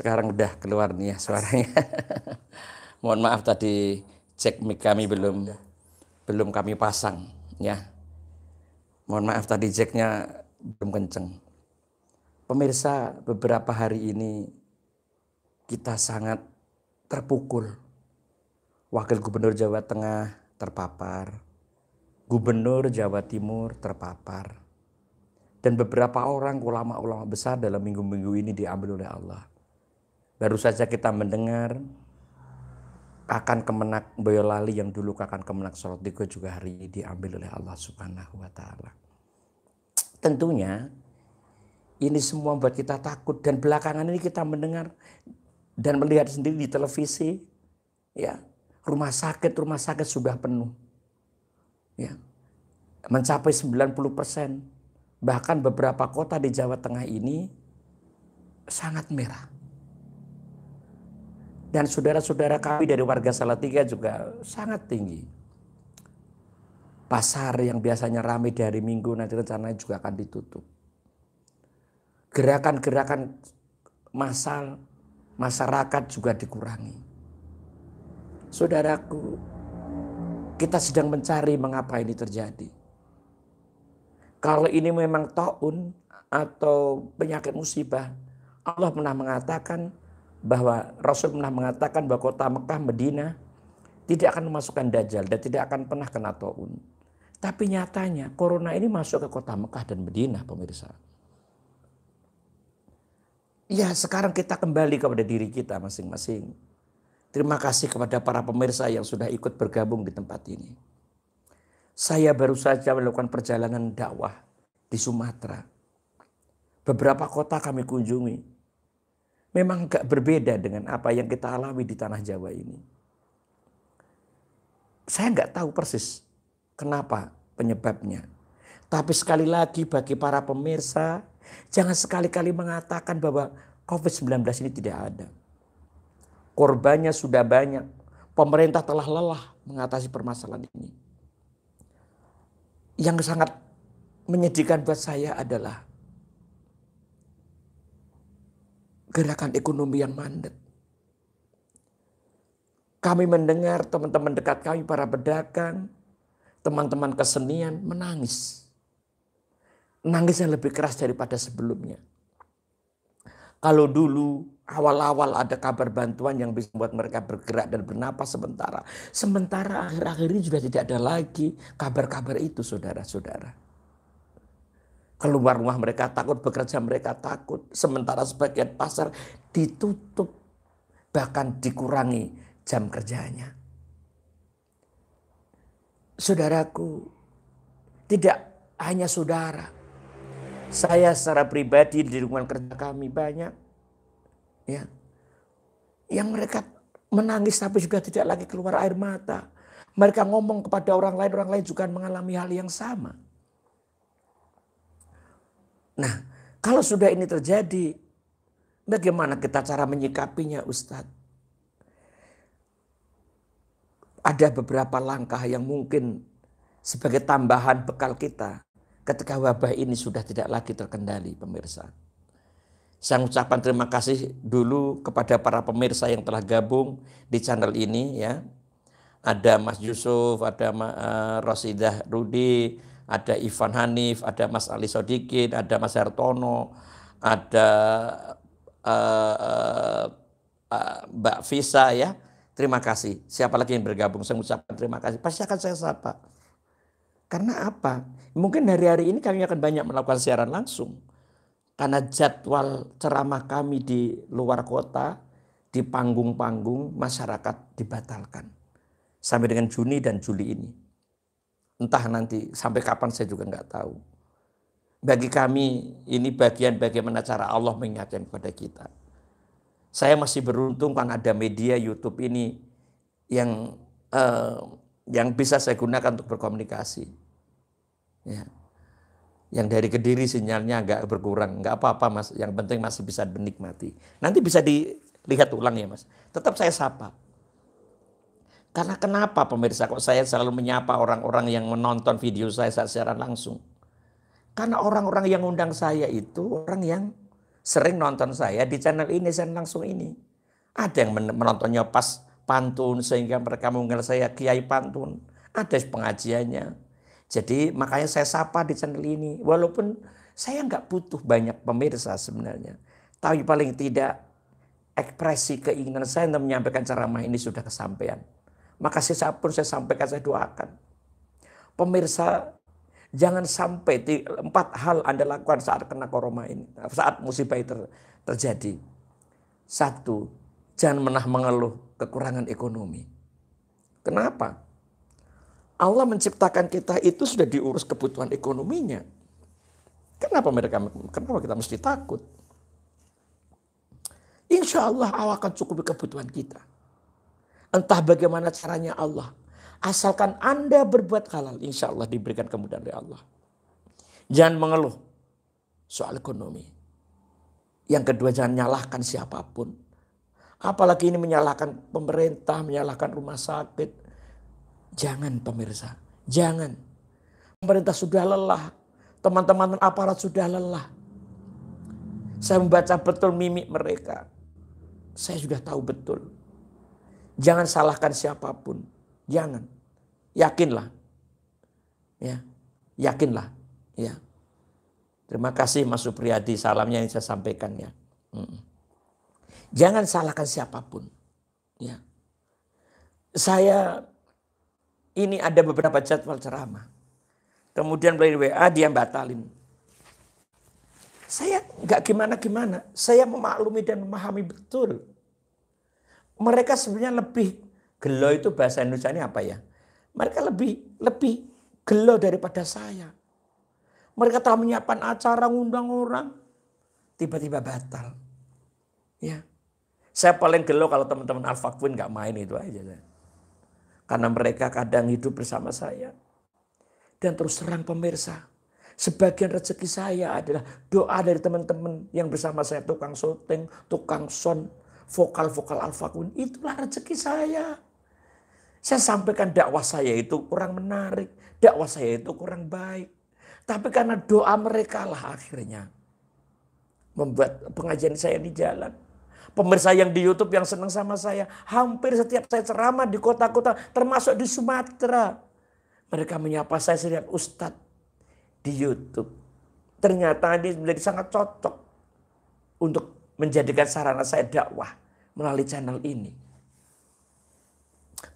Sekarang udah keluar nih ya suaranya. Mohon maaf tadi cek mic kami belum kami pasang ya. Mohon maaf tadi jacknya belum kenceng. Pemirsa, beberapa hari ini kita sangat terpukul. Wakil Gubernur Jawa Tengah terpapar, Gubernur Jawa Timur terpapar, dan beberapa orang ulama-ulama besar dalam minggu-minggu ini diambil oleh Allah. Baru saja kita mendengar Kakan Kemenak Boyolali yang dulu Kakan Kemenak Salatiga juga hari ini diambil oleh Allah Subhanahu wa Ta'ala. Tentunya ini semua membuat kita takut, dan belakangan ini kita mendengar dan melihat sendiri di televisi, ya, rumah sakit sudah penuh, ya, mencapai 90%. Bahkan beberapa kota di Jawa Tengah ini sangat merah. Dan saudara-saudara kami dari warga Salatiga juga sangat tinggi. Pasar yang biasanya ramai di hari Minggu nanti rencananya juga akan ditutup. Gerakan-gerakan massal masyarakat juga dikurangi. Saudaraku, kita sedang mencari mengapa ini terjadi. Kalau ini memang taun atau penyakit musibah, Allah pernah mengatakan bahwa Rasul pernah mengatakan bahwa kota Mekah, Medina tidak akan memasukkan Dajjal dan tidak akan pernah kena taun. Tapi nyatanya corona ini masuk ke kota Mekah dan Medina, pemirsa. Ya, sekarang kita kembali kepada diri kita masing-masing. Terima kasih kepada para pemirsa yang sudah ikut bergabung di tempat ini. Saya baru saja melakukan perjalanan dakwah di Sumatera. Beberapa kota kami kunjungi. Memang gak berbeda dengan apa yang kita alami di tanah Jawa ini. Saya gak tahu persis kenapa penyebabnya. Tapi sekali lagi bagi para pemirsa, jangan sekali-kali mengatakan bahwa COVID-19 ini tidak ada. Korbannya sudah banyak. Pemerintah telah lelah mengatasi permasalahan ini. Yang sangat menyedihkan buat saya adalah gerakan ekonomi yang mandek. Kami mendengar teman-teman dekat kami, para pedagang, teman-teman kesenian menangis. Nangis yang lebih keras daripada sebelumnya. Kalau dulu awal-awal ada kabar bantuan yang bisa membuat mereka bergerak dan bernapas sementara. Sementara akhir-akhir ini sudah tidak ada lagi kabar-kabar itu, saudara-saudara. Keluar rumah mereka takut, bekerja mereka takut. Sementara sebagian pasar ditutup, bahkan dikurangi jam kerjanya. Saudaraku, tidak hanya saudara. Saya secara pribadi di lingkungan kerja kami banyak, ya, yang mereka menangis tapi juga tidak lagi keluar air mata. Mereka ngomong kepada orang lain juga mengalami hal yang sama. Nah, kalau sudah ini terjadi, bagaimana kita cara menyikapinya, Ustadz? Ada beberapa langkah yang mungkin sebagai tambahan bekal kita ketika wabah ini sudah tidak lagi terkendali, pemirsa. Saya ucapkan terima kasih dulu kepada para pemirsa yang telah gabung di channel ini, ya. Ada Mas Yusuf, ada Rosidah Rudi, ada Ivan Hanif, ada Mas Ali Sodikin, ada Mas Hartono, ada Mbak Visa, ya. Terima kasih. Siapa lagi yang bergabung, saya ucapkan terima kasih. Pasti akan saya sapa. Karena apa? Mungkin hari-hari ini kami akan banyak melakukan siaran langsung. Karena jadwal ceramah kami di luar kota, di panggung-panggung masyarakat dibatalkan. Sampai dengan Juni dan Juli ini. Entah nanti sampai kapan saya juga nggak tahu. Bagi kami ini bagian bagaimana cara Allah mengingatkan kepada kita. Saya masih beruntung karena ada media YouTube ini yang bisa saya gunakan untuk berkomunikasi. Ya. Yang dari Kediri sinyalnya agak berkurang, nggak apa-apa Mas. Yang penting masih bisa menikmati. Nanti bisa dilihat ulang ya Mas. Tetap saya sapa. Karena kenapa pemirsa kok saya selalu menyapa orang-orang yang menonton video saya saat siaran langsung? Karena orang-orang yang undang saya itu orang yang sering nonton saya di channel ini, channel langsung ini. Ada yang menontonnya pas pantun sehingga mereka mengenal saya Kiai Pantun. Ada pengajiannya. Jadi makanya saya sapa di channel ini. Walaupun saya nggak butuh banyak pemirsa sebenarnya. Tapi paling tidak ekspresi keinginan saya untuk menyampaikan ceramah ini sudah kesampaian. Maka siapapun saya sampaikan, saya doakan. Pemirsa, jangan sampai 4 hal Anda lakukan saat kena corona ini, saat musibah itu terjadi. 1, jangan pernah mengeluh kekurangan ekonomi. Kenapa? Allah menciptakan kita itu sudah diurus kebutuhan ekonominya. Kenapa kita mesti takut? Insya Allah akan cukupi kebutuhan kita. Entah bagaimana caranya Allah. Asalkan Anda berbuat halal, insya Allah diberikan kemudahan oleh Allah. Jangan mengeluh soal ekonomi. Yang kedua, jangan nyalahkan siapapun. Apalagi ini menyalahkan pemerintah, menyalahkan rumah sakit. Jangan pemirsa, jangan. Pemerintah sudah lelah, teman-teman aparat sudah lelah. Saya membaca betul mimik mereka. Saya sudah tahu betul. Jangan salahkan siapapun. Jangan. Yakinlah. Ya, yakinlah. Ya. Terima kasih Mas Supriyadi, salamnya yang saya sampaikan ya. Jangan salahkan siapapun. Ya. Saya ini ada beberapa jadwal ceramah. Kemudian melalui WA dia batalin. Saya nggak gimana-gimana. Saya memaklumi dan memahami betul. Mereka sebenarnya lebih gelo, itu bahasa Indonesia ini apa ya? Mereka lebih gelo daripada saya. Mereka telah menyiapkan acara, ngundang orang, tiba-tiba batal. Ya, saya paling gelo kalau teman-teman Alpha Queen nggak main, itu aja. Karena mereka kadang hidup bersama saya. Dan terus terang pemirsa, sebagian rezeki saya adalah doa dari teman-teman yang bersama saya, tukang syuting, tukang sound, vokal-vokal Alpha Queen. Itulah rezeki saya. Saya sampaikan dakwah saya itu kurang menarik, dakwah saya itu kurang baik. Tapi karena doa mereka lah akhirnya membuat pengajian saya di jalan. Pemirsa yang di YouTube yang senang sama saya, hampir setiap saya ceramah di kota-kota, termasuk di Sumatera, mereka menyapa saya setiap ustadz di YouTube. Ternyata ini menjadi sangat cocok untuk menjadikan sarana saya dakwah melalui channel ini.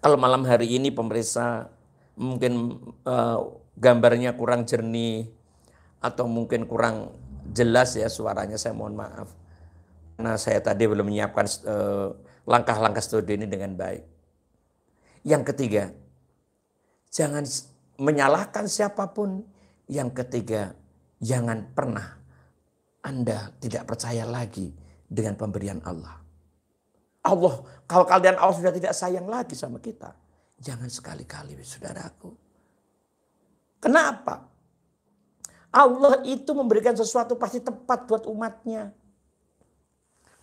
Kalau malam hari ini pemirsa mungkin gambarnya kurang jernih atau mungkin kurang jelas ya suaranya, saya mohon maaf. Karena saya tadi belum menyiapkan langkah-langkah studi ini dengan baik. Yang ketiga, jangan menyalahkan siapapun. Yang ketiga, jangan pernah Anda tidak percaya lagi dengan pemberian Allah. Kalau kalian Allah sudah tidak sayang lagi sama kita, jangan sekali-kali saudaraku. Kenapa? Allah itu memberikan sesuatu pasti tepat buat umatnya.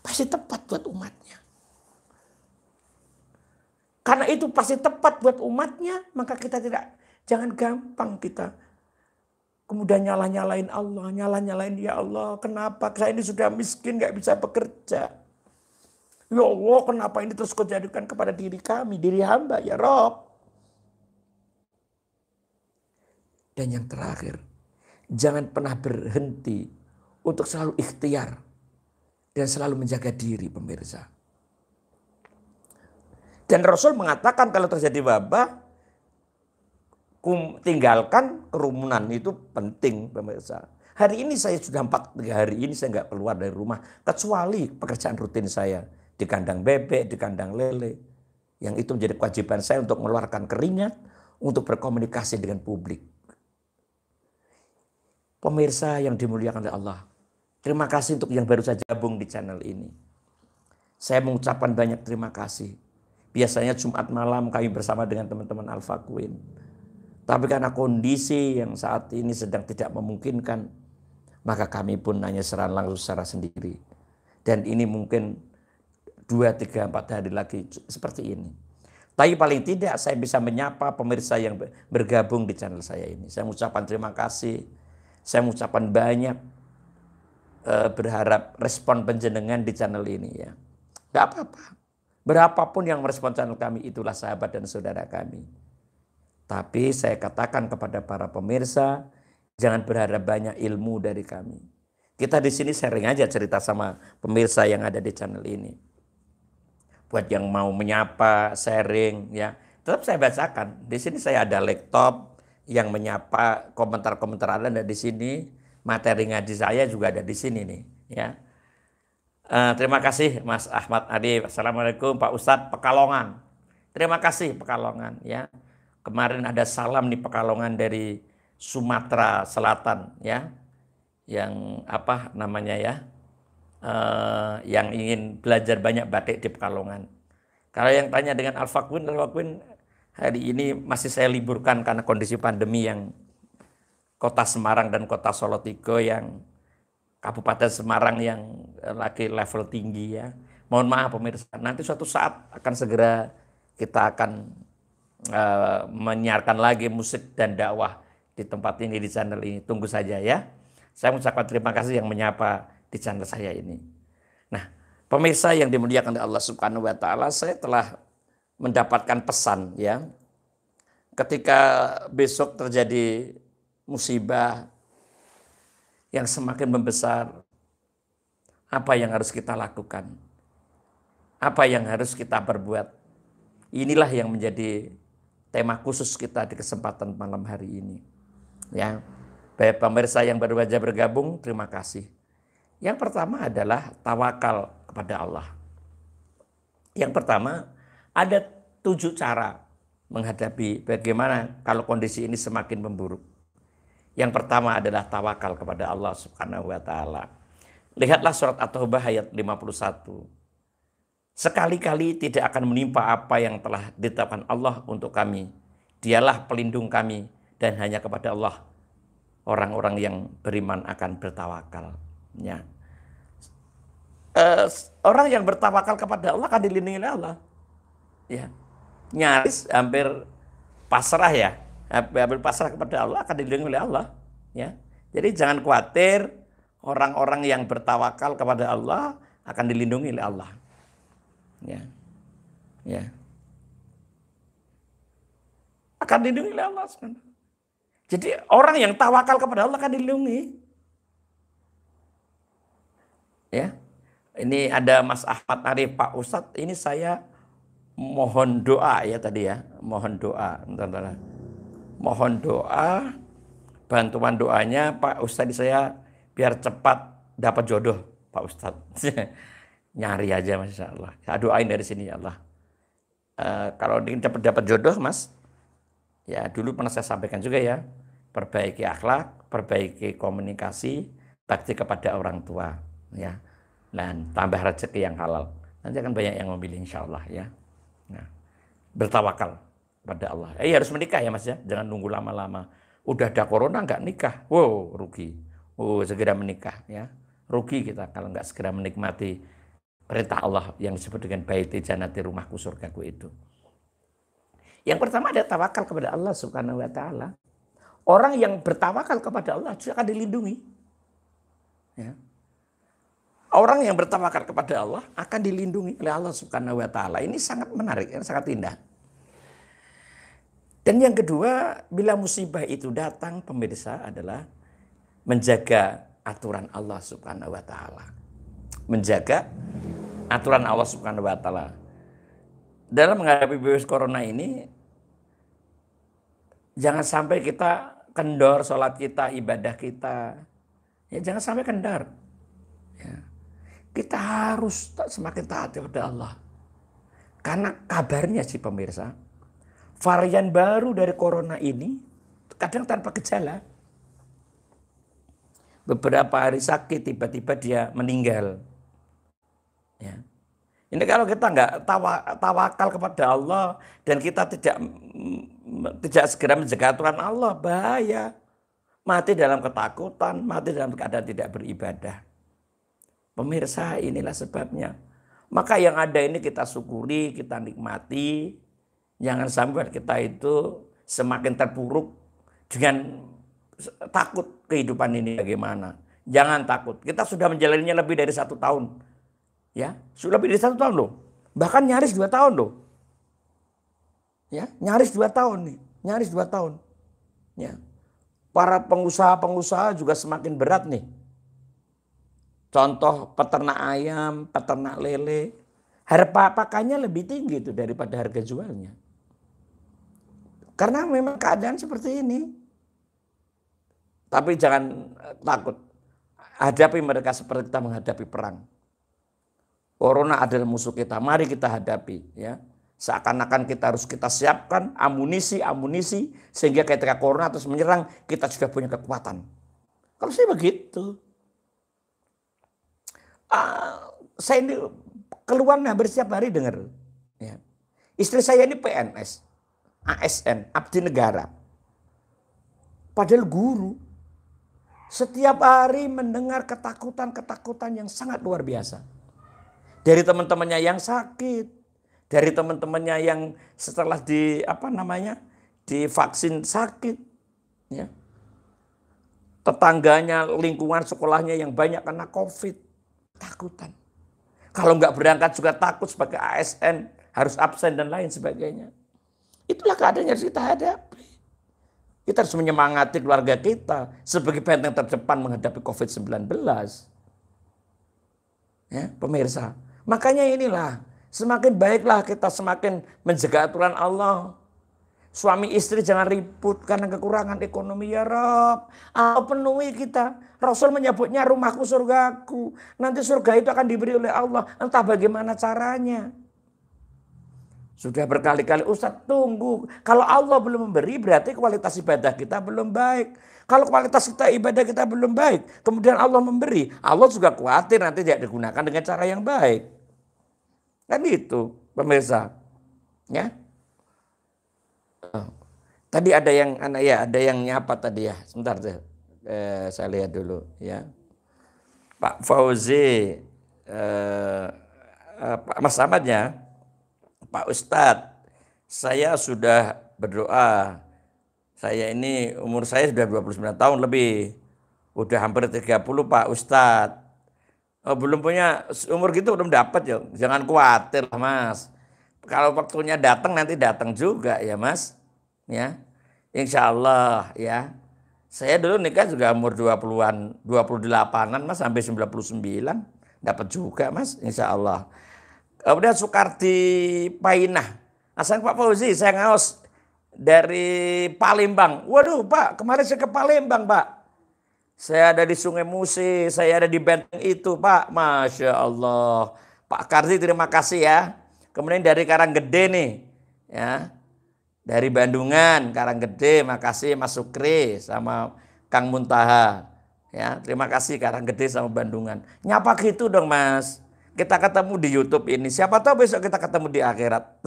Pasti tepat buat umatnya. Karena itu pasti tepat buat umatnya, maka kita jangan gampang kita kemudian nyalain Allah, nyalain ya Allah, kenapa saya ini sudah miskin gak bisa bekerja. Ya Allah, kenapa ini terus kejadikan kepada diri kami, diri hamba ya Rob. Dan yang terakhir, jangan pernah berhenti untuk selalu ikhtiar dan selalu menjaga diri pemirsa. Dan Rasul mengatakan kalau terjadi wabah, tinggalkan kerumunan, itu penting pemirsa. Hari ini saya sudah 3 hari ini saya nggak keluar dari rumah. Kecuali pekerjaan rutin saya di kandang bebek, di kandang lele. Yang itu menjadi kewajiban saya untuk mengeluarkan keringat, untuk berkomunikasi dengan publik. Pemirsa yang dimuliakan oleh Allah, terima kasih untuk yang baru saja gabung di channel ini. Saya mengucapkan banyak terima kasih. Biasanya Jumat malam kami bersama dengan teman-teman Alpha Queen. Tapi karena kondisi yang saat ini sedang tidak memungkinkan, maka kami pun hanya langsung secara sendiri. Dan ini mungkin 2, 3, 4 hari lagi seperti ini. Tapi paling tidak saya bisa menyapa pemirsa yang bergabung di channel saya ini. Saya mengucapkan terima kasih. Saya mengucapkan banyak berharap respon penjenengan di channel ini ya. Nggak apa-apa. Berapapun yang merespon channel kami itulah sahabat dan saudara kami. Tapi saya katakan kepada para pemirsa, jangan berharap banyak ilmu dari kami. Kita di sini sharing aja cerita sama pemirsa yang ada di channel ini. Buat yang mau menyapa, sharing ya, tetap saya bacakan. Di sini saya ada laptop yang menyapa komentar-komentar Anda ada di sini. Materi ngaji saya juga ada di sini nih ya. Terima kasih Mas Ahmad Adi. Assalamualaikum Pak Ustadz Pekalongan. Terima kasih Pekalongan ya. Kemarin ada salam di Pekalongan dari Sumatera Selatan ya. Yang apa namanya ya. Yang ingin belajar banyak batik di Pekalongan. Kalau yang tanya dengan Al-Faqwin hari ini masih saya liburkan karena kondisi pandemi yang Kota Semarang dan Kota Solo Tigo yang Kabupaten Semarang yang lagi level tinggi ya. Mohon maaf pemirsa, nanti suatu saat akan segera kita akan menyiarkan lagi musik dan dakwah di tempat ini, di channel ini. Tunggu saja ya. Saya mengucapkan terima kasih yang menyapa di channel saya ini. Nah, pemirsa yang dimuliakan oleh Allah Subhanahu wa taala, saya telah mendapatkan pesan ya. Ketika besok terjadi musibah yang semakin membesar, apa yang harus kita lakukan? Apa yang harus kita perbuat? Inilah yang menjadi tema khusus kita di kesempatan malam hari ini. Ya, baik pemirsa yang baru saja bergabung, terima kasih. Yang pertama adalah tawakal kepada Allah. Yang pertama, ada 7 cara menghadapi bagaimana kalau kondisi ini semakin memburuk. Yang pertama adalah tawakal kepada Allah Subhanahu wa taala. Lihatlah surat At-Taubah ayat 51. Sekali-kali tidak akan menimpa apa yang telah ditetapkan Allah untuk kami. Dialah pelindung kami dan hanya kepada Allah orang-orang yang beriman akan bertawakal. Ya. Orang yang bertawakal kepada Allah akan dilindungi oleh Allah. Ya. Nyaris hampir pasrah ya. Hampir pasrah kepada Allah akan dilindungi oleh Allah. Ya. Jadi jangan khawatir, orang-orang yang bertawakal kepada Allah akan dilindungi oleh Allah. Ya. Ya. Akan dilindungi oleh Allah. Jadi orang yang tawakal kepada Allah akan dilindungi. Ya. Ini ada Mas Ahmad Arif, Pak Ustadz, ini saya mohon doa ya tadi ya. Mohon doa. Bentar. Mohon doa, bantuan doanya Pak Ustadz saya biar cepat dapat jodoh Pak Ustadz. Nyari aja Masya Allah. Ya, doain dari sini ya Allah. Kalau ingin dapat jodoh Mas, ya dulu pernah saya sampaikan juga ya. Perbaiki akhlak, perbaiki komunikasi, bakti kepada orang tua. Ya. Dan tambah rezeki yang halal. Nanti akan banyak yang memilih insya Allah ya. Nah, bertawakal pada Allah. Harus menikah ya Mas ya, jangan nunggu lama-lama. Udah ada corona nggak nikah, wow rugi. Segera menikah ya, rugi kita kalau nggak segera menikmati perintah Allah yang disebut dengan baiti jannati, rumahku surgaku itu. Yang pertama ada tawakal kepada Allah Subhanahu wa taala. Orang yang bertawakal kepada Allah akan dilindungi. Ya. Orang yang bertawakal kepada Allah akan dilindungi oleh Allah Subhanahu wa taala. Ini sangat menarik, sangat indah. Dan yang kedua, bila musibah itu datang, pemirsa, adalah menjaga aturan Allah Subhanahu wa taala. Menjaga aturan Allah Subhanahu wa taala. Dalam menghadapi virus corona ini, jangan sampai kita kendor sholat kita, ibadah kita. Ya, jangan sampai kendor. Ya. Kita harus semakin taat kepada Allah. Karena kabarnya sih pemirsa, varian baru dari corona ini kadang tanpa gejala. Beberapa hari sakit, tiba-tiba dia meninggal. Ya. Ini kalau kita nggak tawakal kepada Allah dan kita tidak segera menjaga aturan Allah, bahaya. Mati dalam ketakutan, mati dalam keadaan tidak beribadah. Pemirsa, inilah sebabnya. Maka yang ada ini kita syukuri, kita nikmati. Jangan sampai kita itu semakin terpuruk dengan takut kehidupan ini bagaimana. Jangan takut. Kita sudah menjalaninya lebih dari 1 tahun. Ya, sudah lebih dari 1 tahun loh. Bahkan nyaris 2 tahun loh. Ya, nyaris 2 tahun nih. Nyaris 2 tahun. Ya. Para pengusaha-pengusaha juga semakin berat nih. Contoh peternak ayam, peternak lele. Harga pakannya lebih tinggi itu daripada harga jualnya. Karena memang keadaan seperti ini. Tapi jangan takut. Hadapi mereka seperti kita menghadapi perang. Corona adalah musuh kita. Mari kita hadapi. Ya, seakan-akan kita siapkan amunisi sehingga ketika corona terus menyerang kita sudah punya kekuatan. Kalau saya begitu, saya ini keluar hampir setiap hari dengar. Ya. Istri saya ini PNS, ASN, abdi negara. Padahal guru. Setiap hari mendengar ketakutan yang sangat luar biasa. Dari teman-temannya yang sakit, dari teman-temannya yang setelah divaksin sakit, ya. Tetangganya, lingkungan sekolahnya yang banyak kena COVID, takutan. Kalau nggak berangkat juga takut sebagai ASN, harus absen dan lain sebagainya. Itulah keadaan yang harus kita hadapi. Kita harus menyemangati keluarga kita sebagai benteng terdepan menghadapi COVID-19. Ya, pemirsa. Makanya inilah, semakin baiklah kita semakin menjaga aturan Allah. Suami istri jangan ribut karena kekurangan ekonomi ya Rob. Allah penuhi kita. Rasul menyebutnya rumahku surgaku. Nanti surga itu akan diberi oleh Allah. Entah bagaimana caranya. Sudah berkali-kali Ustadz tunggu. Kalau Allah belum memberi berarti kualitas ibadah kita belum baik. Kalau kualitas ibadah kita belum baik. Kemudian Allah memberi. Allah juga khawatir nanti tidak digunakan dengan cara yang baik. Kan itu pemirsa. Ya. Tadi ada yang nyapa tadi ya. Sebentar saya lihat dulu ya. Pak Fauzi, Mas Ahmad ya. Pak Ustadz, saya sudah berdoa. Umur saya sudah 29 tahun lebih. Udah hampir 30 Pak Ustadz. Oh, belum punya umur gitu belum dapat ya. Jangan khawatir lah Mas. Kalau waktunya datang nanti datang juga ya Mas. Ya. Insya Allah ya. Saya dulu nikah juga umur 20-an, 28-an Mas sampai 99. Dapat juga Mas, insya Allah. Kemudian Sukarti Painah. Asal Pak Fauzi, saya ngaos dari Palembang. Waduh Pak, kemarin saya ke Palembang Pak. Saya ada di Sungai Musi, saya ada di benteng itu Pak. Masya Allah. Pak Karzi terima kasih ya. Kemudian dari Karanggede nih. Ya. Dari Bandungan, Karanggede, makasih Mas Sukri sama Kang Muntaha. Ya, terima kasih Karanggede sama Bandungan. Nyapa gitu dong Mas. Kita ketemu di YouTube ini. Siapa tahu besok kita ketemu di akhirat.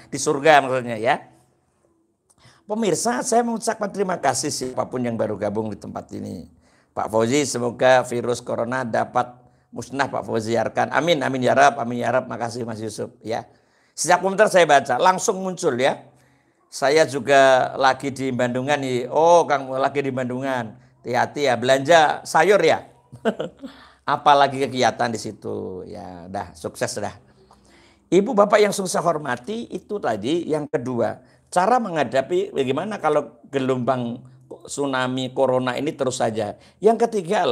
Di surga maksudnya ya. Pemirsa, saya mengucapkan terima kasih siapapun yang baru gabung di tempat ini. Pak Fauzi, semoga virus corona dapat musnah Pak Fauzi Arkan. Amin, amin ya Rab, amin ya Rab. Makasih Mas Yusuf ya. Sejak komentar saya baca, langsung muncul ya. Saya juga lagi di Bandungan nih. Oh, Kang lagi di Bandungan. Hati-hati ya, belanja sayur ya. Apalagi kegiatan di situ. Ya, dah sukses dah. Ibu Bapak yang saya hormati, itu tadi yang kedua. Cara menghadapi bagaimana kalau gelombang tsunami corona ini terus saja. Yang ketiga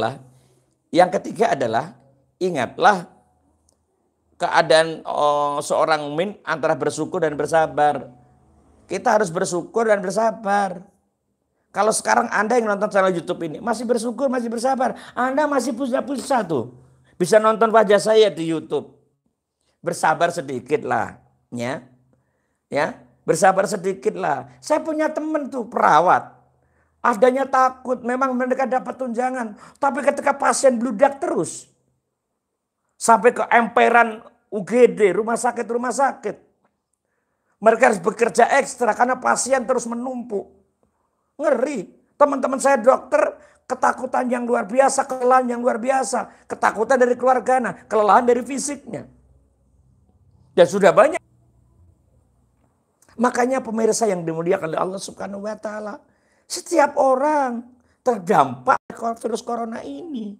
adalah ingatlah keadaan seorang mukmin antara bersyukur dan bersabar. Kita harus bersyukur dan bersabar. Kalau sekarang Anda yang nonton channel YouTube ini masih bersyukur, masih bersabar, Anda masih punya pulsa tuh. Bisa nonton wajah saya di YouTube. Bersabar sedikit lah, ya. Ya, bersabar sedikit lah. Saya punya teman tuh perawat. Adanya takut, memang mereka dapat tunjangan, tapi ketika pasien bludak terus sampai ke emperan UGD, rumah sakit. Mereka harus bekerja ekstra karena pasien terus menumpuk. Ngeri. Teman-teman saya dokter ketakutan yang luar biasa, kelelahan yang luar biasa. Ketakutan dari keluarganya, kelelahan dari fisiknya. Dan sudah banyak. Makanya pemirsa yang dimuliakan oleh Allah Subhanahu wa taala, setiap orang terdampak virus corona ini.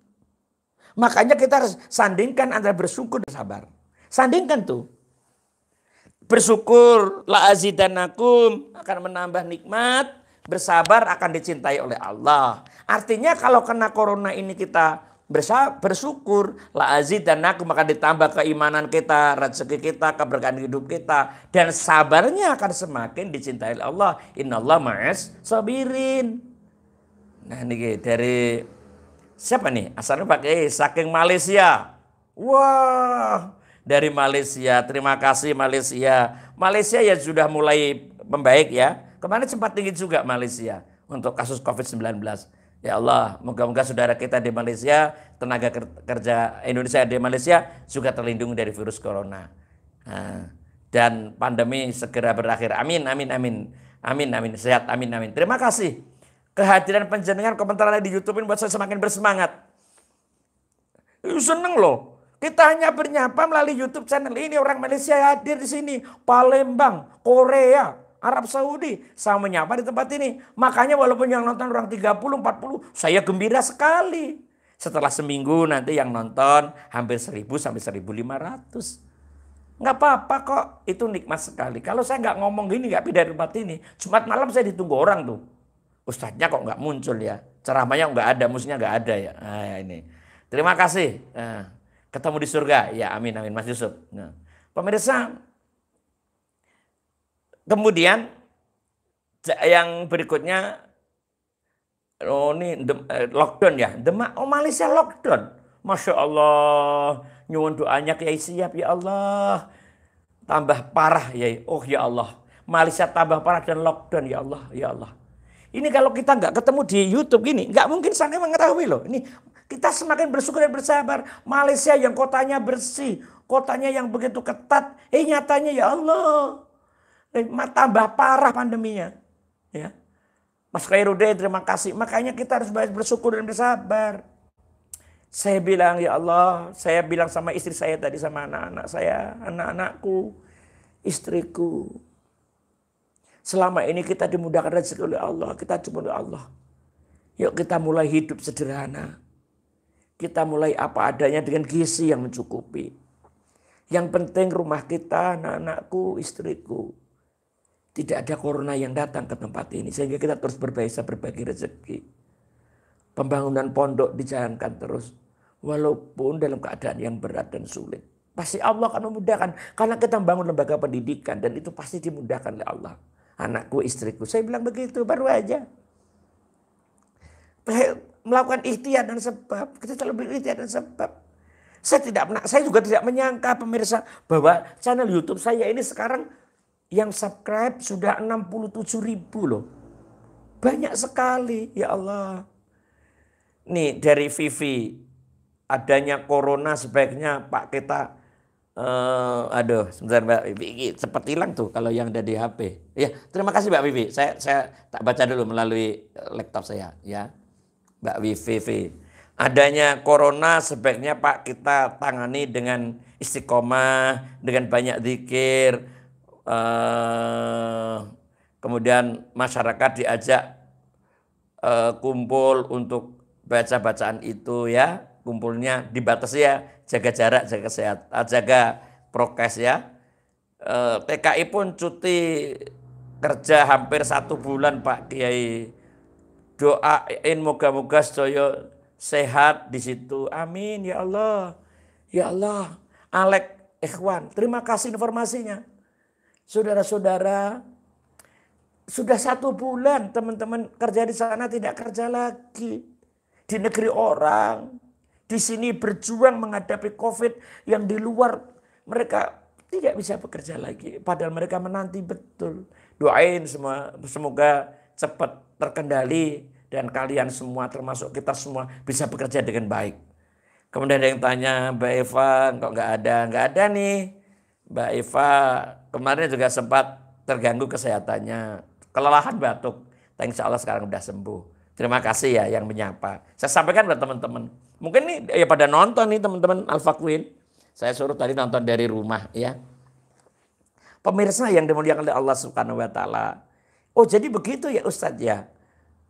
Makanya kita harus sandingkan antara bersyukur dan sabar. Sandingkan tuh. Bersyukur la azidannakum akan menambah nikmat, bersabar akan dicintai oleh Allah. Artinya kalau kena corona ini kita bersyukur la azidannakum akan ditambah keimanan kita, rezeki kita, keberkahan hidup kita, dan sabarnya akan semakin dicintai oleh Allah. Innallaha ma'as sabirin. Nah ini dari siapa nih? Asalnya pakai saking Malaysia. Wah, dari Malaysia. Terima kasih Malaysia. Malaysia ya sudah mulai membaik ya. Kemarin sempat tinggi juga Malaysia untuk kasus COVID-19. Ya Allah, moga-moga saudara kita di Malaysia, tenaga kerja Indonesia di Malaysia juga terlindungi dari virus corona. Nah, dan pandemi segera berakhir. Amin, amin, amin. Amin, amin. Sehat, amin, amin. Terima kasih. Kehadiran penjenengan komentar di YouTube ini buat saya semakin bersemangat. Seneng loh. Kita hanya bernyapa melalui YouTube channel ini. Orang Malaysia hadir di sini. Palembang, Korea, Arab Saudi. Saya menyapa di tempat ini. Makanya walaupun yang nonton orang 30, 40. Saya gembira sekali. Setelah seminggu nanti yang nonton hampir 1000 sampai 1500. Nggak apa-apa kok. Itu nikmat sekali. Kalau saya nggak ngomong gini, nggak pindah tempat ini. Jumat malam saya ditunggu orang tuh. Ustadznya kok nggak muncul ya. Ceramahnya nggak ada, musiknya nggak ada ya. Nah, ini. Terima kasih. Nah, ketemu di surga. Ya amin, amin Mas Yusuf. Nah, pemirsa. Kemudian yang berikutnya. Oh ini lockdown ya. Oh Malaysia lockdown. Masya Allah. Nyuwun doanya Kiai siap ya Allah. Tambah parah ya. Oh ya Allah. Malaysia tambah parah dan lockdown ya Allah. Ya Allah. Ini kalau kita nggak ketemu di YouTube gini, nggak mungkin saya mengetahui loh. Ini kita semakin bersyukur dan bersabar. Malaysia yang kotanya bersih, kotanya yang begitu ketat, nyatanya ya Allah, tambah parah pandeminya. Ya, Mas Khairuddin terima kasih. Makanya kita harus bersyukur dan bersabar. Saya bilang ya Allah, saya bilang sama istri saya tadi, sama anak-anak saya, anak-anakku, istriku. Selama ini kita dimudahkan rezeki oleh Allah. Kita cuma oleh Allah. Yuk kita mulai hidup sederhana. Kita mulai apa adanya dengan gizi yang mencukupi. Yang penting rumah kita, anak-anakku, istriku. Tidak ada corona yang datang ke tempat ini. Sehingga kita terus berbagi rezeki. Pembangunan pondok dijalankan terus. Walaupun dalam keadaan yang berat dan sulit. Pasti Allah akan memudahkan. Karena kita membangun lembaga pendidikan. Dan itu pasti dimudahkan oleh Allah. Anakku, istriku. Saya bilang begitu, baru aja. Melakukan ikhtiar dan sebab. Kita selalu berikhtiar dan sebab. Saya juga tidak menyangka pemirsa bahwa channel YouTube saya ini sekarang yang subscribe sudah 67.000 loh. Banyak sekali, ya Allah. Nih dari Vivi, adanya corona sebaiknya Pak kita aduh, sebentar Mbak Vivi, cepat hilang tuh kalau yang ada di HP. Ya, terima kasih Mbak Vivi. Saya tak baca dulu melalui laptop saya, ya. Mbak Vivi. Adanya corona sebaiknya Pak kita tangani dengan istiqomah, dengan banyak zikir. Kemudian masyarakat diajak kumpul untuk baca bacaan itu ya. Kumpulnya dibatasi ya, jaga jarak, jaga kesehatan, jaga prokes ya. TKI pun cuti kerja hampir 1 bulan Pak Kiai. Doain moga-moga sedaya sehat di situ. Amin ya Allah. Ya Allah. Alek Ikhwan, terima kasih informasinya. Saudara-saudara, sudah 1 bulan teman-teman kerja di sana tidak kerja lagi. Di negeri orang. Di sini berjuang menghadapi COVID yang di luar mereka tidak bisa bekerja lagi. Padahal mereka menanti betul. Doain semua, semoga cepat terkendali. Dan kalian semua termasuk kita semua bisa bekerja dengan baik. Kemudian ada yang tanya, Mbak Eva kok nggak ada? Nggak ada nih. Mbak Eva kemarin juga sempat terganggu kesehatannya. Kelelahan batuk. Tapi insya Allah sekarang udah sembuh. Terima kasih ya yang menyapa. Saya sampaikan buat teman-teman. Mungkin nih ya pada nonton nih teman-teman Alfa Queen. Saya suruh tadi nonton dari rumah ya. Pemirsa yang dimuliakan oleh Allah Subhanahu wa taala. Oh jadi begitu ya Ustadz ya.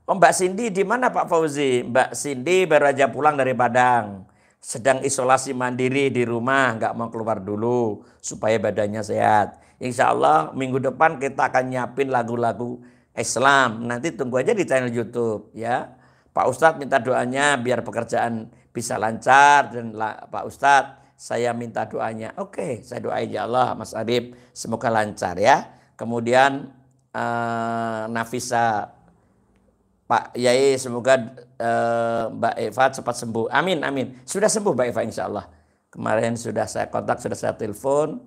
Oh, Mbak Cindy di mana Pak Fauzi? Mbak Cindy baru aja pulang dari Padang. Sedang isolasi mandiri di rumah, nggak mau keluar dulu supaya badannya sehat. Insya Allah minggu depan kita akan nyiapin lagu-lagu Islam. Nanti tunggu aja di channel YouTube ya. Pak Ustadz minta doanya biar pekerjaan bisa lancar dan Pak Ustadz saya minta doanya. Oke, saya doain ya Allah Mas Arif semoga lancar ya. Kemudian Nafisa Pak Yai semoga Mbak Eva cepat sembuh. Amin, amin. Sudah sembuh Mbak Eva insya Allah. Kemarin sudah saya kontak, sudah saya telepon.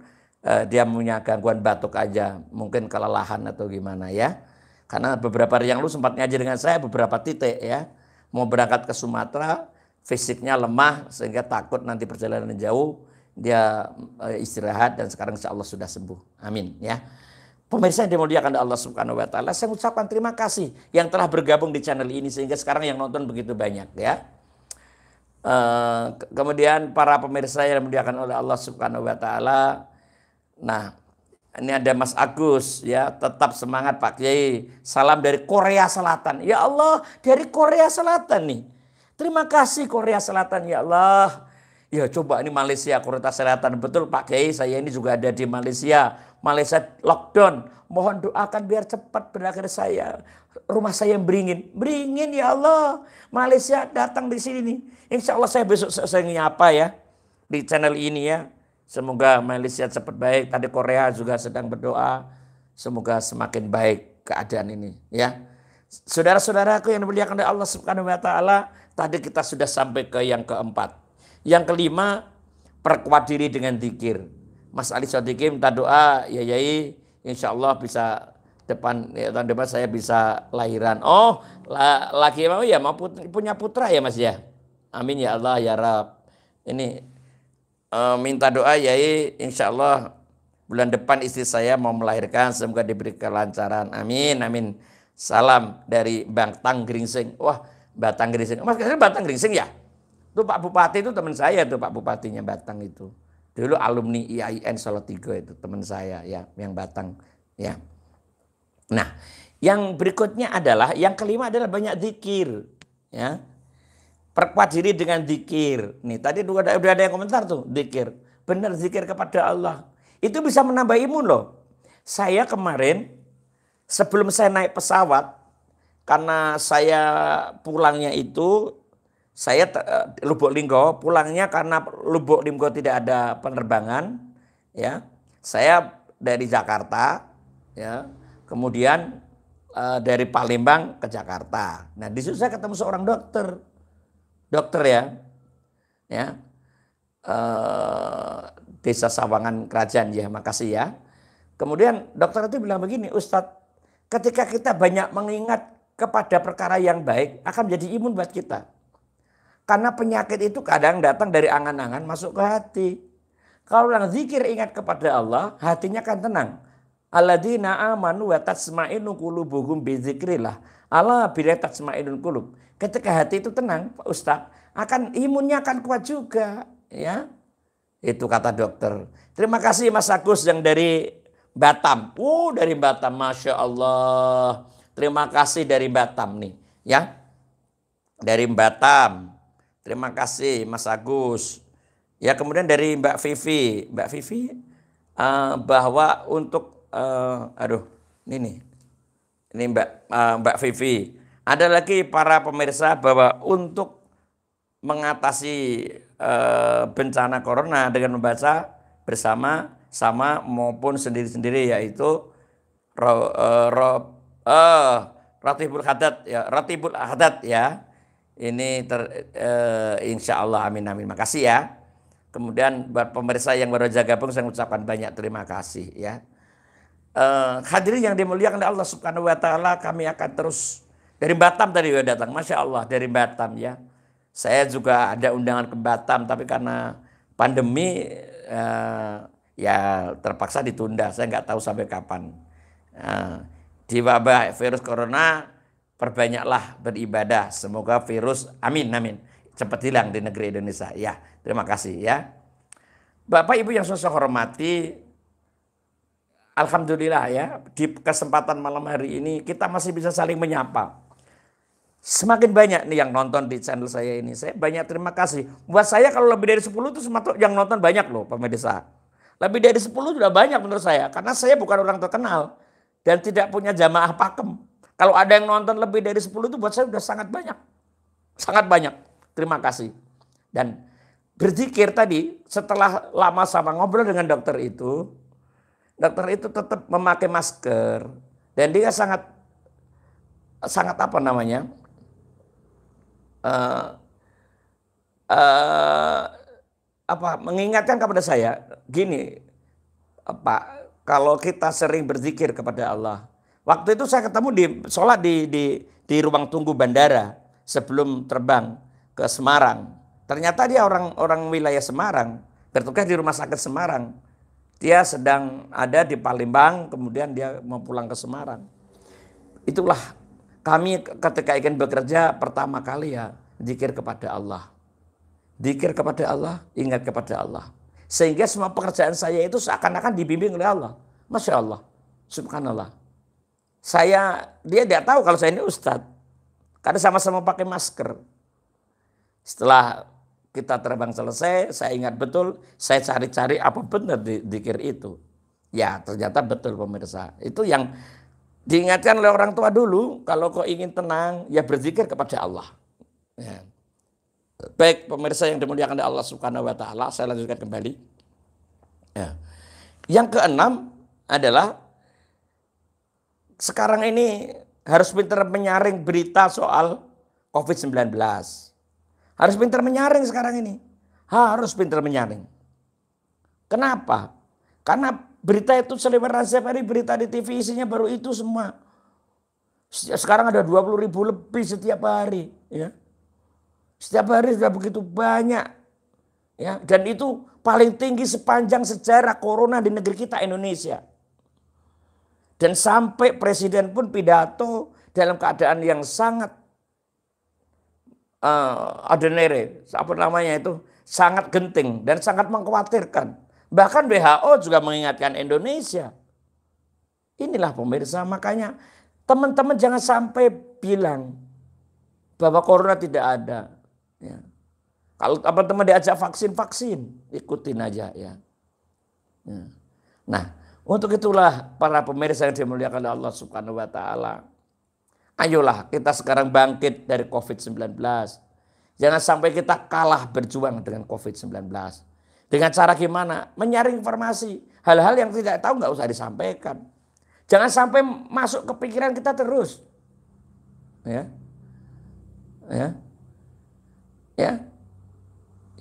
Dia punya gangguan batuk aja. Mungkin kelelahan atau gimana ya. Karena beberapa hari yang lalu sempat ngaji dengan saya beberapa titik ya. Mau berangkat ke Sumatera, fisiknya lemah sehingga takut nanti perjalanan jauh. Dia istirahat dan sekarang insya Allah sudah sembuh. Amin ya. Pemirsa yang dimuliakan Allah Subhanahu wa taala, saya ucapkan terima kasih yang telah bergabung di channel ini sehingga sekarang yang nonton begitu banyak ya. Kemudian para pemirsa yang dimuliakan oleh Allah Subhanahu wa taala. Nah, ini ada Mas Agus ya, tetap semangat Pak Kiai. Salam dari Korea Selatan. Ya Allah, dari Korea Selatan nih. Terima kasih Korea Selatan ya Allah. Ya coba ini Malaysia, Korea Selatan. Betul Pak Kiai, saya ini juga ada di Malaysia. Malaysia lockdown. Mohon doakan biar cepat berakhir saya. Rumah saya yang beringin. Beringin ya Allah. Malaysia datang di sini nih. Insya Allah saya besok saya nyapa ya. Di channel ini ya. Semoga Malaysia cepat baik. Tadi Korea juga sedang berdoa. Semoga semakin baik keadaan ini ya. Saudara-saudaraku yang dimuliakan oleh Allah Subhanahu wa taala, tadi kita sudah sampai ke yang keempat. Yang kelima, perkuat diri dengan zikir. Mas Ali Sodikin minta doa, ya Yai, insya Allah bisa tahun depan saya bisa lahiran. Oh, lagi mau ya, mau punya putra ya Mas ya. Amin ya Allah ya Rab. Ini minta doa Yai, insya Allah bulan depan istri saya mau melahirkan, semoga diberi kelancaran. Amin, amin. Salam dari Batang Gringsing. Wah, Batang Gringsing. Mas kira Batang Gringsing ya? Itu Pak Bupati itu teman saya tuh, Pak Bupatinya Batang itu. Dulu alumni IAIN Salatiga itu teman saya ya, yang Batang ya. Nah, yang berikutnya adalah yang kelima adalah banyak zikir ya. Perkuat diri dengan zikir. Nih, tadi udah ada yang komentar tuh, zikir. Benar zikir kepada Allah. Itu bisa menambah imun loh. Saya kemarin sebelum saya naik pesawat, karena saya pulangnya itu saya Lubuk Linggo, pulangnya karena Lubuk Linggo tidak ada penerbangan ya. Saya dari Jakarta ya. Kemudian dari Palembang ke Jakarta. Nah, di situ saya ketemu seorang dokter. Dokter ya. Ya. Desa Sawangan Kerajaan ya, makasih ya. Kemudian dokter itu bilang begini, Ustadz, ketika kita banyak mengingat kepada perkara yang baik akan menjadi imun buat kita. Karena penyakit itu kadang datang dari angan-angan masuk ke hati. Kalau orang zikir ingat kepada Allah, hatinya akan tenang. Alladzina amanu wa tatsma'innu qulubuhum bizikrillah. Allah bila tatsma'innul qulub. Ketika hati itu tenang, Pak Ustadz, akan imunnya akan kuat juga, ya. Itu kata dokter. Terima kasih Mas Agus yang dari Batam. Dari Batam, Masya Allah. Terima kasih dari Batam nih, ya. Dari Batam. Terima kasih Mas Agus. Ya, kemudian dari Mbak Vivi. Mbak Vivi bahwa untuk ini nih. Ini Mbak Vivi. Ada lagi para pemirsa bahwa untuk mengatasi bencana corona dengan membaca bersama sama maupun sendiri-sendiri, yaitu Ratibul Haddad ya, Ratibul Haddad ya. Ini insya Allah amin amin. Makasih ya. Kemudian buat pemirsa yang baru saja gabung saya ucapkan banyak terima kasih ya. Hadirin yang dimuliakan oleh Allah Subhanahu wa taala, kami akan terus dari Batam tadi udah datang. Masya Allah dari Batam ya. Saya juga ada undangan ke Batam tapi karena pandemi ya terpaksa ditunda. Saya nggak tahu sampai kapan. Di wabah virus corona perbanyaklah beribadah. Semoga virus, amin, amin, cepat hilang di negeri Indonesia. Ya, terima kasih ya. Bapak Ibu yang saya hormati, alhamdulillah ya, di kesempatan malam hari ini kita masih bisa saling menyapa. Semakin banyak nih yang nonton di channel saya ini. Saya banyak terima kasih. Buat saya kalau lebih dari 10 itu semakin yang nonton banyak loh pemirsa. Lebih dari 10 sudah banyak menurut saya. Karena saya bukan orang terkenal. Dan tidak punya jamaah pakem. Kalau ada yang nonton lebih dari 10 itu buat saya sudah sangat banyak. Sangat banyak. Terima kasih. Dan berzikir tadi setelah lama sama ngobrol dengan dokter itu tetap memakai masker. Dan dia sangat apa namanya, mengingatkan kepada saya gini, Pak, kalau kita sering berzikir kepada Allah. Waktu itu saya ketemu sholat di ruang tunggu bandara sebelum terbang ke Semarang. Ternyata dia orang wilayah Semarang, bertugas di rumah sakit Semarang. Dia sedang ada di Palembang, kemudian dia mau pulang ke Semarang. Itulah kami ketika ingin bekerja pertama kali ya zikir kepada Allah. Zikir kepada Allah, ingat kepada Allah. Sehingga semua pekerjaan saya itu seakan-akan dibimbing oleh Allah. Masya Allah, subhanallah. Dia tidak tahu kalau saya ini ustadz. Karena sama-sama pakai masker. Setelah kita terbang selesai, saya ingat betul, saya cari-cari apa benar zikir itu. Ya ternyata betul pemirsa. Itu yang diingatkan oleh orang tua dulu, kalau kau ingin tenang, ya berzikir kepada Allah. Ya. Baik pemirsa yang dimuliakan oleh Allah Subhanahu wa Ta'ala, saya lanjutkan kembali. Ya. Yang keenam adalah sekarang ini harus pintar menyaring berita soal COVID-19. Harus pintar menyaring sekarang ini. Harus pintar menyaring. Kenapa? Karena berita itu seliweran setiap hari, berita di TV isinya baru itu semua. Sekarang ada 20.000 lebih setiap hari. Ya. Setiap hari sudah begitu banyak. Ya. Dan itu paling tinggi sepanjang sejarah corona di negeri kita Indonesia. Dan sampai presiden pun pidato dalam keadaan yang sangat ordinary, apa namanya itu, sangat genting dan sangat mengkhawatirkan. Bahkan WHO juga mengingatkan Indonesia. Inilah pemirsa, makanya teman-teman jangan sampai bilang bahwa corona tidak ada. Ya. Kalau teman-teman diajak vaksin, ikutin aja ya. Ya. Nah, untuk itulah para pemirsa yang dimuliakan oleh Allah Subhanahu wa Ta'ala. Ayolah kita sekarang bangkit dari COVID-19. Jangan sampai kita kalah berjuang dengan COVID-19. Dengan cara gimana? Menyaring informasi. Hal-hal yang tidak tahu nggak usah disampaikan. Jangan sampai masuk ke pikiran kita terus. Ya. Ya. Ya.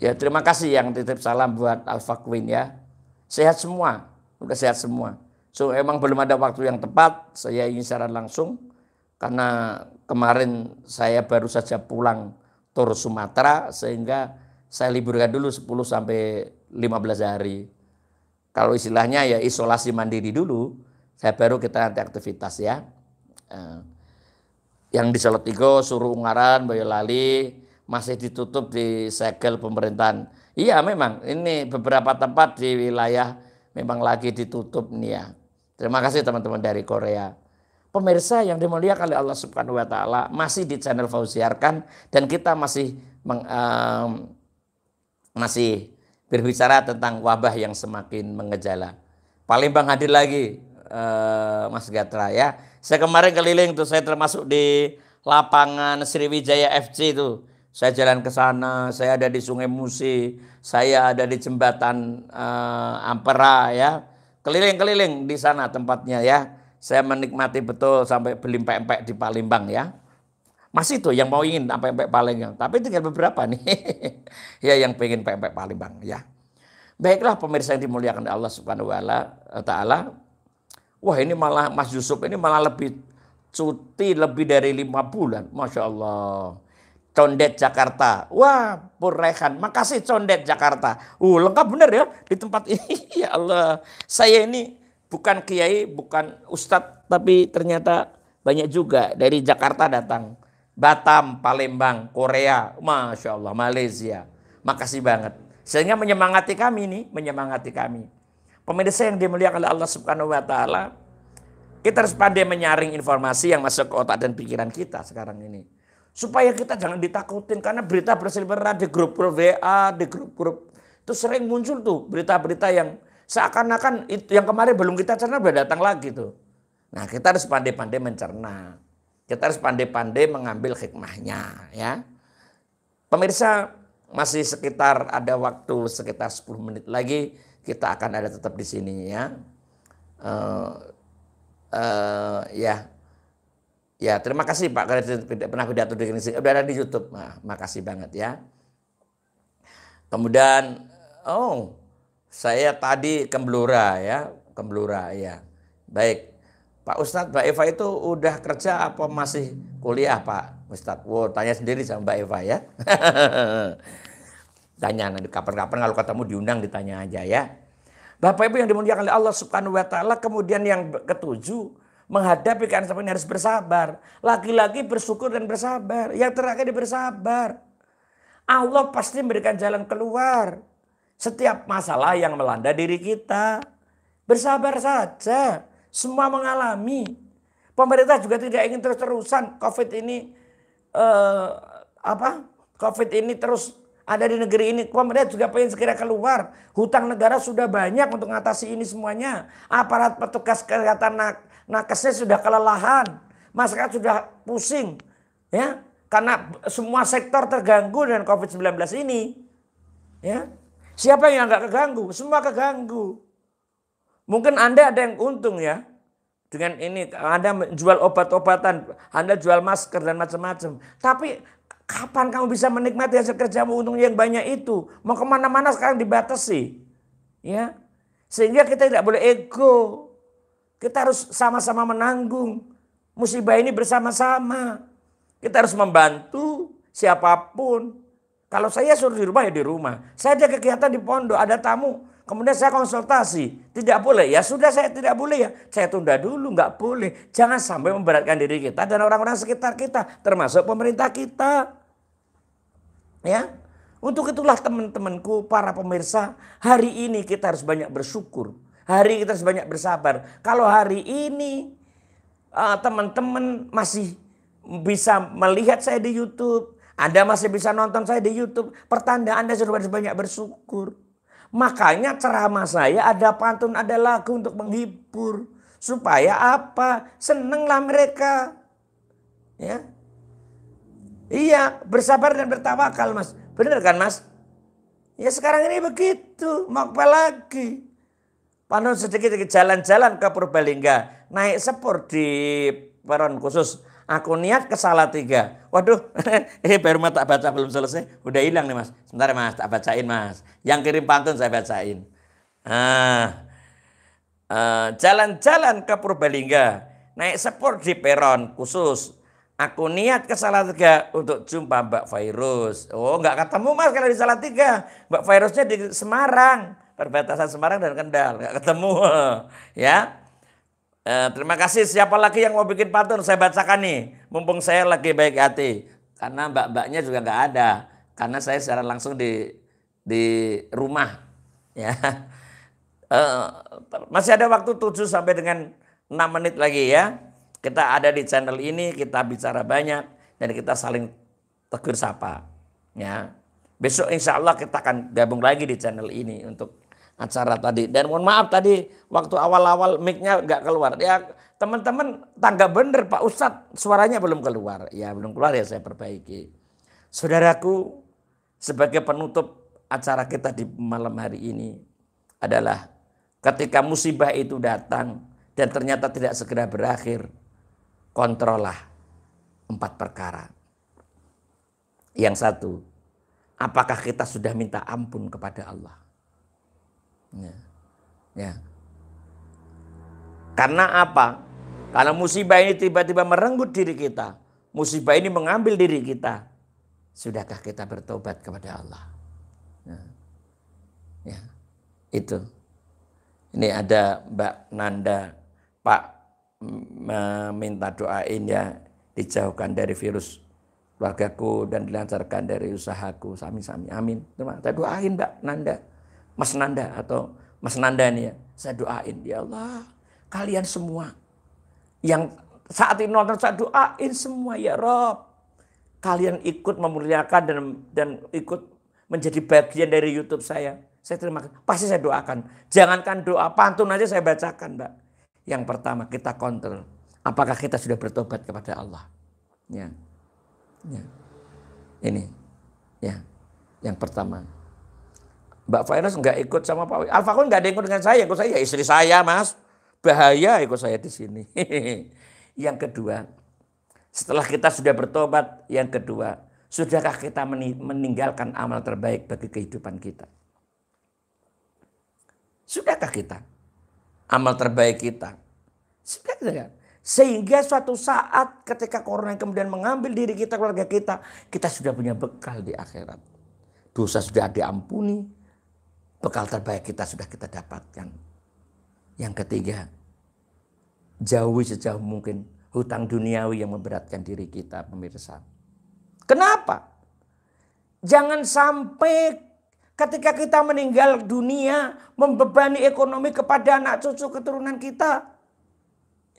Ya, terima kasih yang titip salam buat Al-Fakwin ya. Sehat semua. Udah sehat semua. So emang belum ada waktu yang tepat. Saya ingin siaran langsung. Karena kemarin saya baru saja pulang tur Sumatera, sehingga saya liburkan dulu 10 sampai 15 hari. Kalau istilahnya ya isolasi mandiri dulu, saya baru kita nanti aktivitas ya. Yang di Salatiga, Suruh Ungaran, Boyolali masih ditutup di segel pemerintahan. Iya memang ini beberapa tempat di wilayah memang lagi ditutup nih ya. Terima kasih teman-teman dari Korea. Pemirsa yang dimuliakan oleh Allah Subhanahu wa Ta'ala, masih di channel Fauziarkan dan kita masih berbicara tentang wabah yang semakin mengejala. Palembang hadir lagi Mas Gatra ya. Saya kemarin keliling tuh, saya termasuk di lapangan Sriwijaya FC itu. Saya jalan ke sana, saya ada di Sungai Musi, saya ada di jembatan Ampera ya. Keliling-keliling di sana tempatnya ya. Saya menikmati betul sampai beli empek-empek di Palembang ya. Masih tuh yang mau ingin empek-empek Palembang. Tapi tinggal beberapa nih. Ya yang pengen empek-empek Palembang ya. Baiklah pemirsa yang dimuliakan Allah Subhanahu wa Ta'ala. Wah ini malah Mas Yusuf ini malah lebih cuti lebih dari 5 bulan. Masya Allah. Condet Jakarta. Wah Pur Rehan. Makasih Condet Jakarta. Lengkap bener ya di tempat ini. Ya Allah. Saya ini bukan kiai, bukan ustadz, tapi ternyata banyak juga dari Jakarta datang. Batam, Palembang, Korea, Masya Allah, Malaysia. Makasih banget. Sehingga menyemangati kami nih, menyemangati kami. Pemirsa yang dimuliakan oleh Allah Subhanahu wa Ta'ala, kita harus pandai menyaring informasi yang masuk ke otak dan pikiran kita sekarang ini. Supaya kita jangan ditakutin karena berita berseliweran di grup-grup WA, di grup-grup itu sering muncul tuh berita-berita yang seakan-akan itu yang kemarin belum kita cerna udah datang lagi tuh. Nah, kita harus pandai-pandai mencerna. Kita harus pandai-pandai mengambil hikmahnya ya. Pemirsa, masih sekitar ada waktu sekitar 10 menit lagi kita akan ada tetap di sini ya. Ya. Ya, terima kasih Pak karena tidak pernah pidato di sini. Udah ada di YouTube. Nah, makasih banget ya. Kemudian saya tadi Kemblora ya, Kemblora ya. Baik. Pak Ustadz, Mbak Eva itu udah kerja apa masih kuliah Pak Ustadz? Wow, tanya sendiri sama Mbak Eva ya. Tanya nanti kapan-kapan kalau ketemu diundang ditanya aja ya. Bapak Ibu yang dimuliakan oleh Allah Subhanahu wa taala, kemudian yang ketujuh, menghadapi keadaan seperti ini harus bersabar. Lagi-lagi bersyukur dan bersabar. Yang terakhir bersabar. Allah pasti memberikan jalan keluar. Setiap masalah yang melanda diri kita. Bersabar saja. Semua mengalami. Pemerintah juga tidak ingin terus-terusan COVID ini COVID ini terus ada di negeri ini. Pemerintah juga pengen segera keluar. Hutang negara sudah banyak untuk mengatasi ini semuanya. Aparat petugas kesehatan nakesnya sudah kelelahan. Masyarakat sudah pusing. Ya, karena semua sektor terganggu dengan COVID-19 ini. Ya. Siapa yang nggak keganggu? Semua keganggu. Mungkin Anda ada yang untung ya. Dengan ini Anda menjual obat-obatan, Anda jual masker dan macam-macam. Tapi kapan kamu bisa menikmati hasil kerjamu untung yang banyak itu? Mau kemana-mana sekarang dibatasi. Ya. Sehingga kita tidak boleh ego. Kita harus sama-sama menanggung musibah ini bersama-sama. Kita harus membantu siapapun. Kalau saya suruh di rumah ya di rumah. Saya ada kegiatan di pondok, ada tamu. Kemudian saya konsultasi. Tidak boleh. Ya sudah saya tidak boleh ya. Saya tunda dulu, nggak boleh. Jangan sampai memberatkan diri kita dan orang-orang sekitar kita. Termasuk pemerintah kita. Ya. Untuk itulah teman-temanku, para pemirsa. Hari ini kita harus banyak bersyukur. Hari kita harus banyak bersabar. Kalau hari ini teman-teman masih bisa melihat saya di YouTube. Anda masih bisa nonton saya di YouTube. Pertanda Anda sudah harus banyak bersyukur. Makanya ceramah saya ada pantun, ada lagu untuk menghibur. Supaya apa? Senenglah mereka. Ya. Iya, bersabar dan bertawakal Mas. Benar kan Mas? Ya sekarang ini begitu. Mau apa lagi? Pantun sedikit jalan-jalan ke Purbalingga. Naik sepur di peron khusus. Aku niat ke Salatiga. Waduh, baru tak baca belum selesai. Udah hilang nih Mas. Sebentar Mas, tak bacain Mas. Yang kirim pantun saya bacain. Jalan-jalan ke Purbalingga. Naik sepur di peron khusus. Aku niat ke Salatiga untuk jumpa Mbak Virus. Oh nggak ketemu Mas kalau di Salatiga. Mbak Virusnya di Semarang. Perbatasan Semarang dan Kendal. Nggak ketemu. Ya. Terima kasih. Siapa lagi yang mau bikin pantun? Saya bacakan nih. Mumpung saya lagi baik hati. Karena mbak-mbaknya juga nggak ada. Karena saya secara langsung di rumah. Ya. Masih ada waktu 7 sampai dengan 6 menit lagi ya. Kita ada di channel ini. Kita bicara banyak. Dan kita saling tegur sapa. Ya. Besok insya Allah kita akan gabung lagi di channel ini untuk acara tadi. Dan mohon maaf tadi waktu awal-awal mic-nya nggak keluar. Ya teman-teman tangga bener Pak Ustadz suaranya belum keluar. Ya belum keluar ya saya perbaiki. Saudaraku, sebagai penutup acara kita di malam hari ini adalah ketika musibah itu datang dan ternyata tidak segera berakhir, kontrollah 4 perkara. Yang satu, apakah kita sudah minta ampun kepada Allah? Ya. Karena apa? Karena musibah ini tiba-tiba merenggut diri kita. Musibah ini mengambil diri kita. Sudahkah kita bertobat kepada Allah? Ya. Itu. Ini ada Mbak Nanda. Pak meminta doain ya. Dijauhkan dari virus keluargaku dan dilancarkan dari usahaku. Sami-sami. Amin. Saya doain Mbak Nanda. Mas Nanda atau Mas Nanda nih ya. Saya doain ya Allah. Kalian semua yang saat ini nonton saya doain semua ya Rob. kalian ikut memuliakan dan ikut menjadi bagian dari YouTube saya terima kasih. Pasti saya doakan. Jangankan doa, pantun aja saya bacakan, Mbak. Yang pertama kita kontrol, apakah kita sudah bertobat kepada Allah? Ya. Ya. Ini, ya. Yang pertama. Mbak Fairas nggak ikut sama Pak Al-Fakun, nggak ada ikut dengan saya, ikut saya istri saya, Mas. Bahaya ikut saya di sini. Yang kedua, setelah kita sudah bertobat, yang kedua, sudahkah kita meninggalkan amal terbaik bagi kehidupan kita? Sudahkah kita? Amal terbaik kita. Sudahkah? Sehingga suatu saat ketika corona kemudian mengambil diri kita, keluarga kita sudah punya bekal di akhirat. Dosa sudah diampuni, bekal terbaik kita sudah kita dapatkan. Yang ketiga, jauhi sejauh mungkin hutang duniawi yang memberatkan diri kita, pemirsa. Kenapa? Jangan sampai ketika kita meninggal dunia membebani ekonomi kepada anak cucu keturunan kita.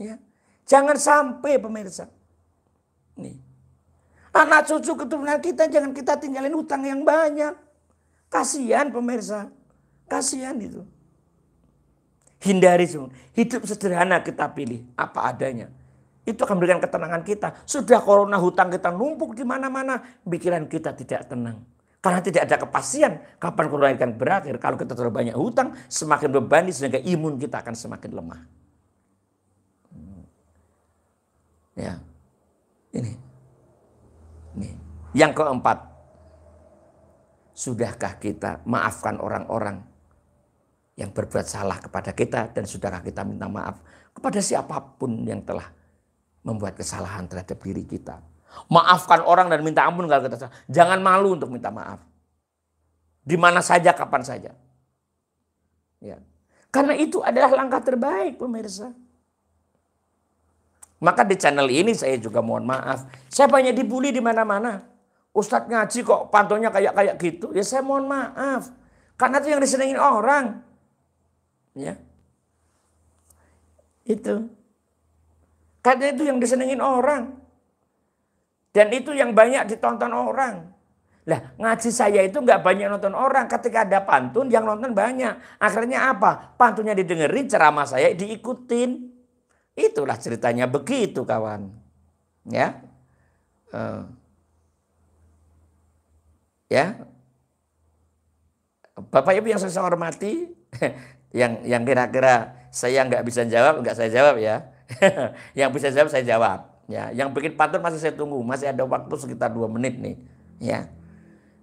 Ya. Jangan sampai, pemirsa. Nih. Anak cucu keturunan kita jangan kita tinggalin hutang yang banyak. Kasihan, pemirsa. Kasihan itu. Hindari semua. Hidup sederhana kita pilih apa adanya. Itu akan memberikan ketenangan kita. Sudah corona hutang kita numpuk di mana-mana, pikiran kita tidak tenang. Karena tidak ada kepastian kapan corona akan berakhir. Kalau kita terlalu banyak hutang, semakin bebani sehingga imun kita akan semakin lemah. Ya, ini. Yang keempat, sudahkah kita maafkan orang-orang yang berbuat salah kepada kita, dan sudahkah kita minta maaf kepada siapapun yang telah membuat kesalahan terhadap diri kita. Maafkan orang dan minta ampun kalau kita salah. Jangan malu untuk minta maaf. Di mana saja, kapan saja. Ya. Karena itu adalah langkah terbaik, pemirsa. Maka di channel ini saya juga mohon maaf. Saya banyak dibully di mana-mana. Ustadz ngaji kok pantunnya kayak gitu. Ya saya mohon maaf. Karena itu yang disenengin orang. Ya. Itu. Karena itu yang disenengin orang. Dan itu yang banyak ditonton orang. Lah ngaji saya itu nggak banyak nonton orang. Ketika ada pantun yang nonton banyak. Akhirnya apa? Pantunnya didengerin, ceramah saya diikutin. Itulah ceritanya begitu, kawan. Ya. Ya. Bapak Ibu yang saya hormati, yang kira-kira saya nggak bisa jawab, nggak saya jawab ya. Yang bisa jawab saya jawab. Ya, yang bikin pantun masih saya tunggu, masih ada waktu sekitar 2 menit nih. Ya,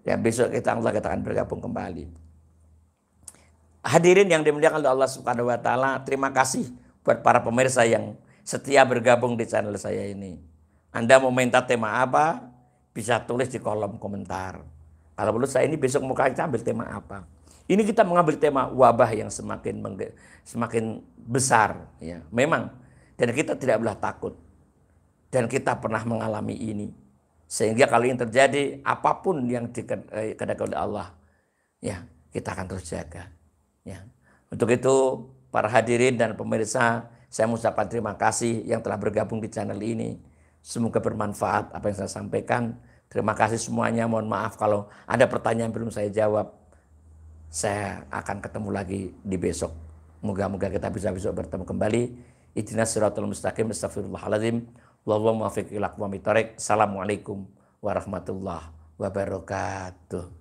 ya besok kita akan bergabung kembali. Hadirin yang dimuliakan oleh Allah Subhanahu Wa Taala, terima kasih buat para pemirsa yang setia bergabung di channel saya ini. Anda mau minta tema apa? Bisa tulis di kolom komentar. Kalau menurut saya ini besok mau kita ambil tema apa? Ini kita mengambil tema wabah yang semakin besar. Ya, memang. Dan kita tidak boleh takut. Dan kita pernah mengalami ini. Sehingga kalau ini terjadi, apapun yang dikehendaki oleh Allah, ya kita akan terus jaga. Ya. Untuk itu, para hadirin dan pemirsa, saya mengucapkan terima kasih yang telah bergabung di channel ini. Semoga bermanfaat apa yang saya sampaikan. Terima kasih semuanya. Mohon maaf kalau ada pertanyaan belum saya jawab. Saya akan ketemu lagi di besok. Moga-moga kita bisa besok bertemu kembali. Ihdinas siratal mustaqim. Astagfirullahaladzim. Assalamualaikum warahmatullahi wabarakatuh.